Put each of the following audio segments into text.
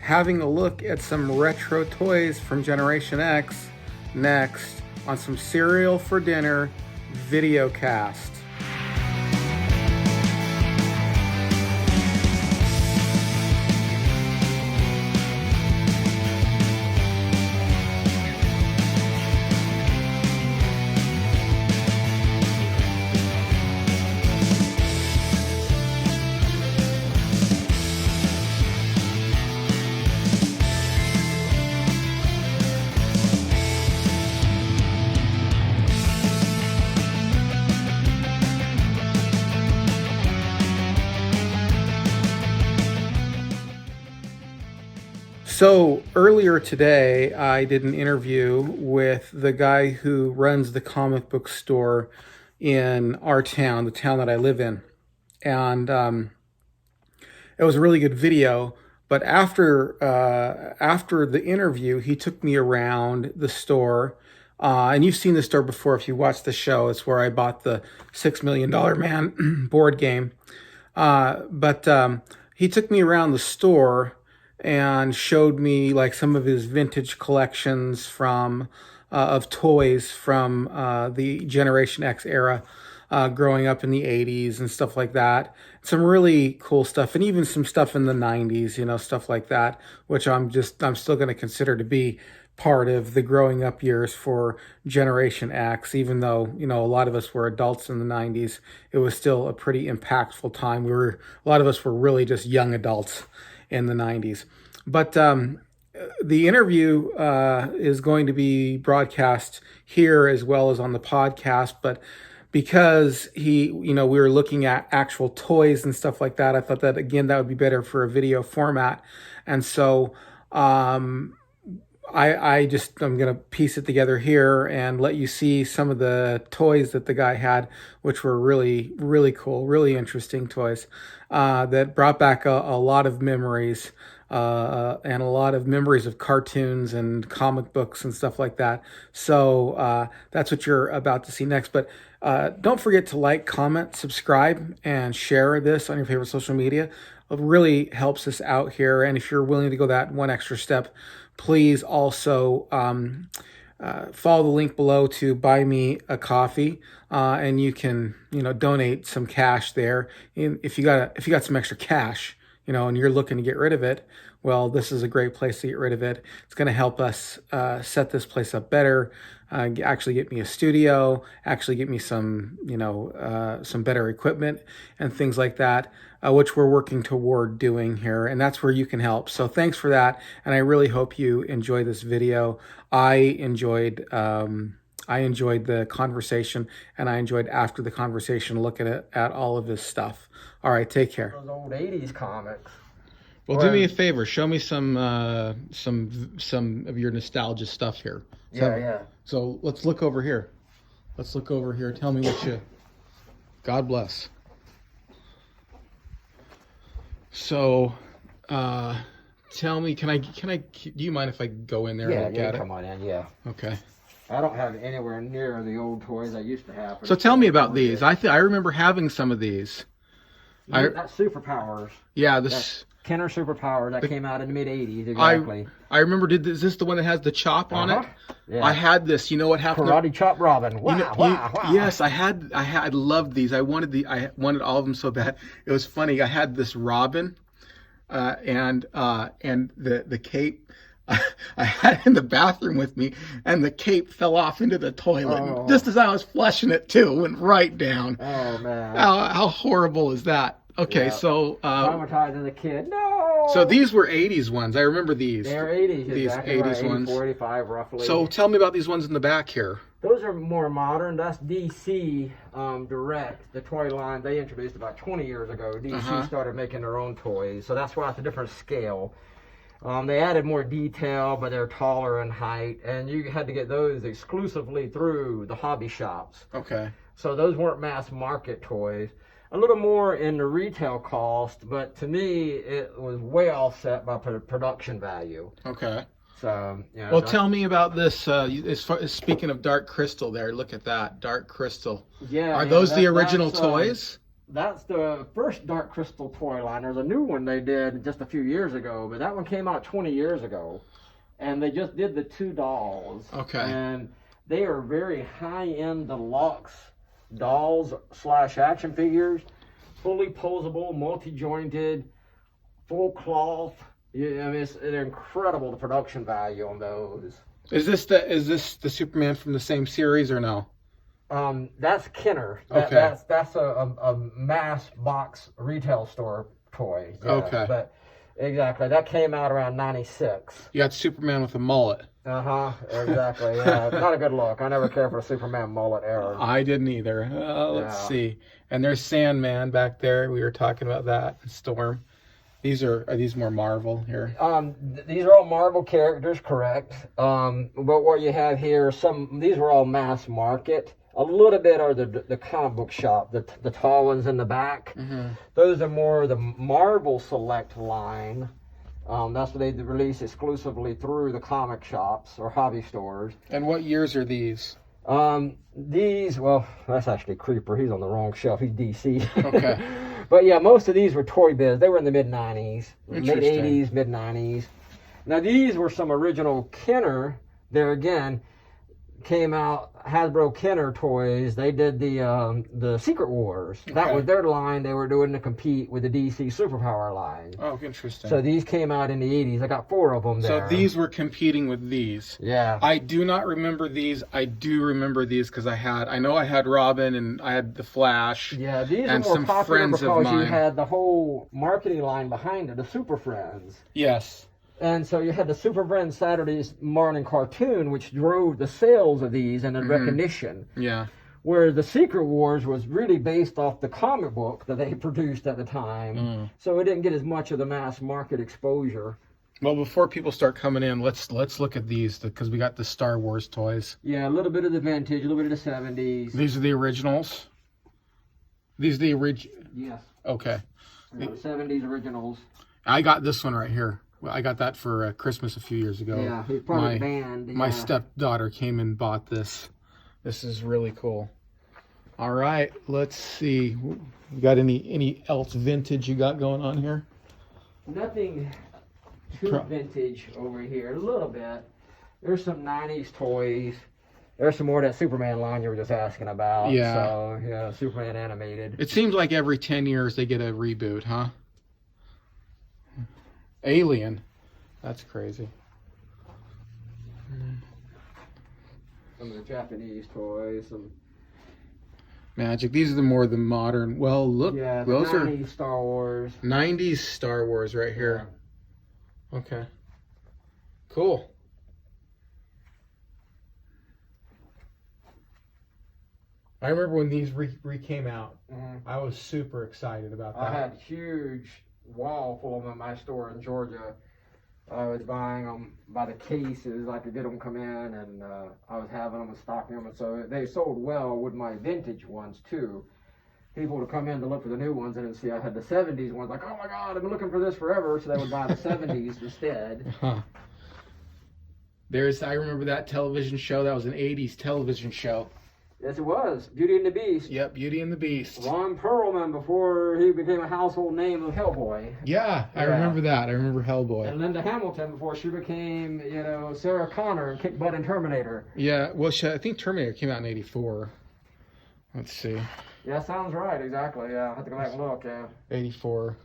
having a look at some retro toys from Generation X next on some Cereal for Dinner video cast. So earlier today, I did an interview with the guy who runs the comic book store in our town, the town that I live in. And it was a really good video. But after the interview, he took me around the store. And you've seen the store before if you watched the show. It's where I bought the $6 Million Man board game. But he took me around the store and showed me like some of his vintage collections from of toys from the Generation X era, growing up in the 80s and stuff like that. Some really cool stuff, and even some stuff in the 90s, stuff like that, which I'm still going to consider to be part of the growing up years for Generation X. Even though, a lot of us were adults in the 90s, it was still a pretty impactful time. A lot of us were really just young adults in the 90s. But the interview is going to be broadcast here as well as on the podcast. But because we were looking at actual toys and stuff like that, I thought that, again, that would be better for a video format. And so I'm going to piece it together here and let you see some of the toys that the guy had, which were really, really cool, really interesting toys that brought back a lot of memories and a lot of memories of cartoons and comic books and stuff like that. So that's what you're about to see next. But don't forget to like, comment, subscribe, and share this on your favorite social media. It really helps us out here. And if you're willing to go that one extra step, please also follow the link below to buy me a coffee, and you can donate some cash there. And if you got some extra cash, and you're looking to get rid of it, well, this is a great place to get rid of it. It's going to help us set this place up better, actually get me a studio, actually get me some better equipment and things like that, which we're working toward doing here. And that's where you can help. So thanks for that. And I really hope you enjoy this video. I enjoyed the conversation, and I enjoyed after the conversation looking at all of his stuff. All right, take care. Those old 80s comics. Well, do me a favor. Show me some of your nostalgia stuff here. Yeah. So let's look over here. Tell me what you. God bless. So, tell me. Can I? Do you mind if I go in there and look at it? Come on in. Yeah. Okay. I don't have anywhere near the old toys I used to have. So tell me about these. I remember having some of these. That's Superpowers. Yeah, That's Kenner Superpowers that came out in the mid '80s. Exactly. I remember. Is this the one that has the chop on it? Yeah. I had this. You know what happened? Karate Chop Robin. Wow. Yes, I loved these. I wanted all of them so bad. It was funny. I had this Robin, and the cape. I had it in the bathroom with me, and the cape fell off into the toilet. Oh. Just as I was flushing it, too, it went right down. Oh, man. How horrible is that? Okay, yeah. So... traumatizing the kid. No! So these were 80s ones. I remember these. They're 80s. These exactly 80s right. ones. 45 roughly. So tell me about these ones in the back here. Those are more modern. That's DC Direct, the toy line they introduced about 20 years ago. DC started making their own toys, so that's why it's a different scale. They added more detail, but they're taller in height, and you had to get those exclusively through the hobby shops. Okay. So those weren't mass market toys. A little more in the retail cost, but to me, it was way offset by production value. Okay. So, well, tell me about this. Speaking of Dark Crystal there, look at that. Dark Crystal. Yeah. Are those the original toys? That's the first Dark Crystal toy line. There's a new one they did just a few years ago, but that one came out 20 years ago. And they just did the two dolls. Okay. And they are very high-end deluxe dolls slash action figures, fully posable, multi-jointed, full cloth. Yeah, I mean, they're incredible, the production value on those. Is this the Superman from the same series or no? That's Kenner. Okay. That's a mass box retail store toy. Yeah, Okay. But exactly, that came out around '96. You got Superman with a mullet. Exactly. Yeah, not a good look. I never cared for a Superman mullet era. I didn't either. Let's see. And there's Sandman back there. We were talking about that. Storm. Are these more Marvel here? These are all Marvel characters, correct? But what you have here, these were all mass market. A little bit are the comic book shop, the tall ones in the back. Mm-hmm. Those are more the Marvel Select line. That's what they release exclusively through the comic shops or hobby stores. And what years are these? Well, that's actually Creeper. He's on the wrong shelf. He's DC. Okay. But yeah, most of these were Toy Biz. They were in the mid-90s, Interesting. mid-80s, mid-90s. Now these were some original Kenner. There again, came out Hasbro Kenner toys. They did the Secret Wars. That was their line they were doing to compete with the DC Superpower line. Oh, interesting. So these came out in the 80s. I got 4 of them there. So these were competing with these. Yeah. I do not remember these. I do remember these because I know I had Robin and I had the Flash. Yeah, these and are more some popular friends of because you mine. had the whole marketing line behind it, the Super Friends. Yes. And so you had the Super Friends Saturday's morning cartoon, which drove the sales of these and the recognition. Yeah. Where the Secret Wars was really based off the comic book that they produced at the time. So it didn't get as much of the mass market exposure. Well, before people start coming in, let's look at these because we got the Star Wars toys. Yeah, a little bit of the vintage, a little bit of the 70s. These are the originals. These are the Yes. Okay. The 70s originals. I got this one right here. I got that for Christmas a few years ago. Yeah, it's part of the band. My stepdaughter came and bought this. This is really cool. All right, let's see. You got any else vintage you got going on here? Nothing too vintage over here. A little bit. There's some 90s toys. There's some more of that Superman line you were just asking about. Yeah. So, yeah, Superman animated. It seems like every 10 years they get a reboot, huh? Alien. That's crazy. Some of the Japanese toys. Some Magic. These are more the modern. Well, look. Yeah, the those 90s are Star Wars. 90s Star Wars right here. Yeah. Okay. Cool. I remember when these came out. I was super excited about that. I had a huge wall full of them in my store in Georgia. I was buying them by the cases. I could get them come in, and I was having them and stocking them. And so they sold well with my vintage ones, too. People would come in to look for the new ones and then see I had the 70s ones. Like, oh, my God, I've been looking for this forever. So they would buy the 70s instead. Huh. I remember that television show. That was an 80s television show. Yes, it was. Beauty and the Beast. Yep, Beauty and the Beast. Ron Perlman before he became a household name of Hellboy. Yeah, I remember that. I remember Hellboy. And Linda Hamilton before she became, Sarah Connor and kicked butt in Terminator. Yeah, well, I think Terminator came out in 84. Let's see. Yeah, sounds right. Exactly. Yeah, I have to go back and look. Yeah. 84.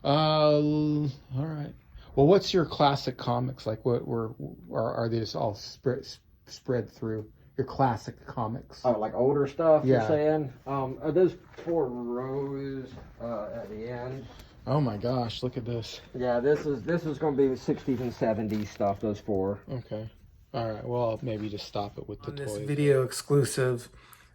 All right. Well, what's your classic comics like? Are they just all spread through? Your classic comics. Oh, like older stuff, Yeah. you're saying? Are those 4 rows at the end? Oh my gosh, look at this. Yeah, this is going to be 60s and 70s stuff, those 4. Okay. All right, well, I'll maybe just stop it with the This toys. video exclusive.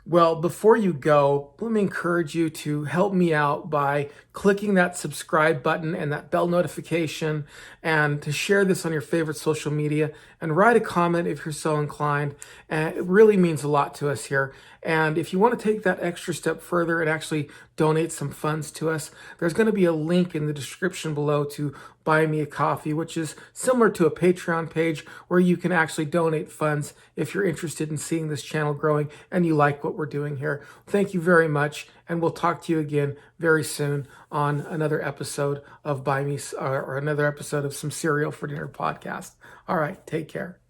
Well, before you go, let me encourage you to help me out by clicking that subscribe button and that bell notification, and to share this on your favorite social media, and write a comment if you're so inclined. And it really means a lot to us here. And if you want to take that extra step further and actually donate some funds to us, there's going to be a link in the description below to Buy Me a Coffee, which is similar to a Patreon page where you can actually donate funds if you're interested in seeing this channel growing and you like what we're doing here. Thank you very much, and we'll talk to you again very soon on another episode of Buy Me or another episode of Some Cereal for Dinner podcast. All right, take care.